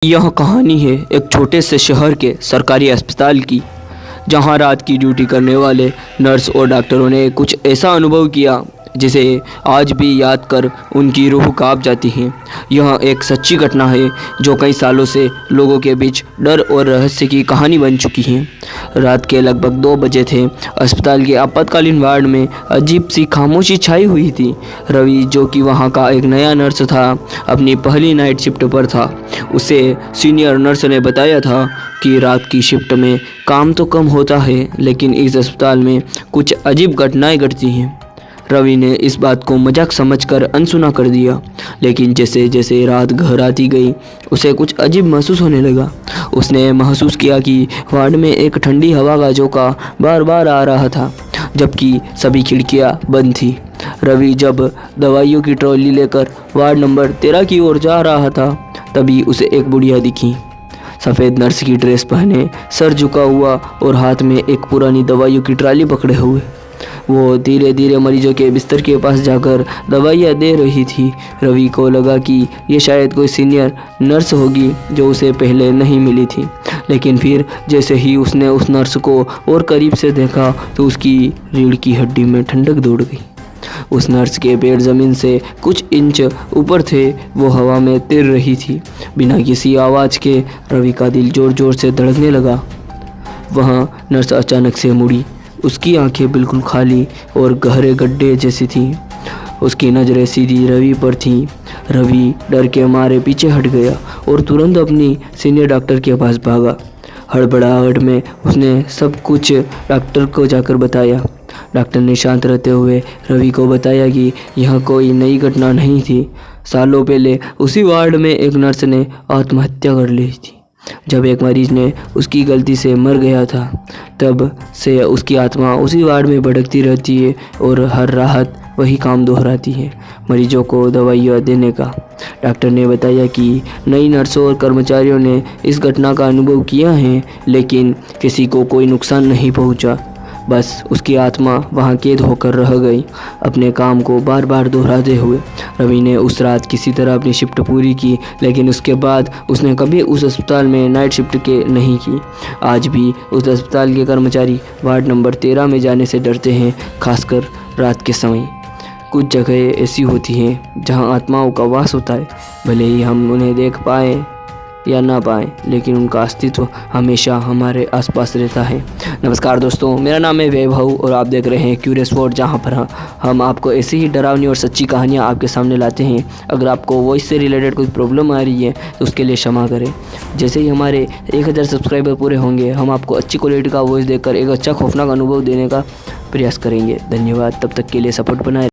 यह कहानी है एक छोटे से शहर के सरकारी अस्पताल की, जहां रात की ड्यूटी करने वाले नर्स और डॉक्टरों ने कुछ ऐसा अनुभव किया जिसे आज भी याद कर उनकी रूह कांप जाती है। यह एक सच्ची घटना है जो कई सालों से लोगों के बीच डर और रहस्य की कहानी बन चुकी है। रात के लगभग 2 बजे थे। अस्पताल के आपातकालीन वार्ड में अजीब सी खामोशी छाई हुई थी। रवि, जो कि वहां का एक नया नर्स था, अपनी पहली नाइट शिफ्ट पर था। उसे सीनियर नर्स ने बताया था कि रात की शिफ्ट में काम तो कम होता है, लेकिन इस अस्पताल में कुछ अजीब घटनाएं घटती हैं। रवि ने इस बात को मजाक समझकर अनसुना कर दिया, लेकिन जैसे जैसे रात गहराती गई उसे कुछ अजीब महसूस होने लगा। उसने महसूस किया कि वार्ड में एक ठंडी हवा का झोंका बार बार आ रहा था, जबकि सभी खिड़कियां बंद थी। रवि जब दवाइयों की ट्रॉली लेकर वार्ड नंबर 13 की ओर जा रहा था, तभी उसे एक बुढ़िया दिखी। सफ़ेद नर्स की ड्रेस पहने, सर झुका हुआ और हाथ में एक पुरानी दवाइयों की ट्रॉली पकड़े हुए वो धीरे धीरे मरीजों के बिस्तर के पास जाकर दवाइयाँ दे रही थी। रवि को लगा कि ये शायद कोई सीनियर नर्स होगी जो उसे पहले नहीं मिली थी, लेकिन फिर जैसे ही उसने उस नर्स को और करीब से देखा तो उसकी रीढ़ की हड्डी में ठंडक दौड़ गई। उस नर्स के पैर ज़मीन से कुछ इंच ऊपर थे। वो हवा में तैर रही थी। बिना किसी आवाज़ के रवि का दिल ज़ोर ज़ोर से धड़कने लगा। वहाँ नर्स अचानक से मुड़ी। उसकी आंखें बिल्कुल खाली और गहरे गड्ढे जैसी थीं। उसकी नज़रें सीधी रवि पर थीं। रवि डर के मारे पीछे हट गया और तुरंत अपनी सीनियर डॉक्टर के पास भागा। हड़बड़ाहट में उसने सब कुछ डॉक्टर को जाकर बताया। डॉक्टर ने शांत रहते हुए रवि को बताया कि यह कोई नई घटना नहीं थी। सालों पहले उसी वार्ड में एक नर्स ने आत्महत्या कर ली थी। जब एक मरीज ने उसकी गलती से मर गया था, तब से उसकी आत्मा उसी वार्ड में भटकती रहती है और हर रात वही काम दोहराती है, मरीजों को दवाइयाँ देने का। डॉक्टर ने बताया कि नई नर्सों और कर्मचारियों ने इस घटना का अनुभव किया है, लेकिन किसी को कोई नुकसान नहीं पहुंचा। बस उसकी आत्मा वहां कैद होकर रह गई, अपने काम को बार बार दोहराते हुए। रवि ने उस रात किसी तरह अपनी शिफ्ट पूरी की, लेकिन उसके बाद उसने कभी उस अस्पताल में नाइट शिफ्ट के नहीं की। आज भी उस अस्पताल के कर्मचारी वार्ड नंबर 13 में जाने से डरते हैं, खासकर रात के समय। कुछ जगहें ऐसी होती हैं जहां आत्माओं का वास होता है। भले ही हम उन्हें देख पाएँ या ना पाएँ, लेकिन उनका अस्तित्व हमेशा हमारे आसपास रहता है। नमस्कार दोस्तों, मेरा नाम है वैभव और आप देख रहे हैं क्यूरियस वर्ल्ड, जहां पर हम आपको ऐसी ही डरावनी और सच्ची कहानियां आपके सामने लाते हैं। अगर आपको वॉइस से रिलेटेड कोई प्रॉब्लम आ रही है तो उसके लिए क्षमा करें। जैसे ही हमारे 1000 सब्सक्राइबर पूरे होंगे, हम आपको अच्छी क्वालिटी का वॉइस देकर एक अच्छा खौफनाक अनुभव देने का प्रयास करेंगे। धन्यवाद। तब तक के लिए सपोर्ट बनाए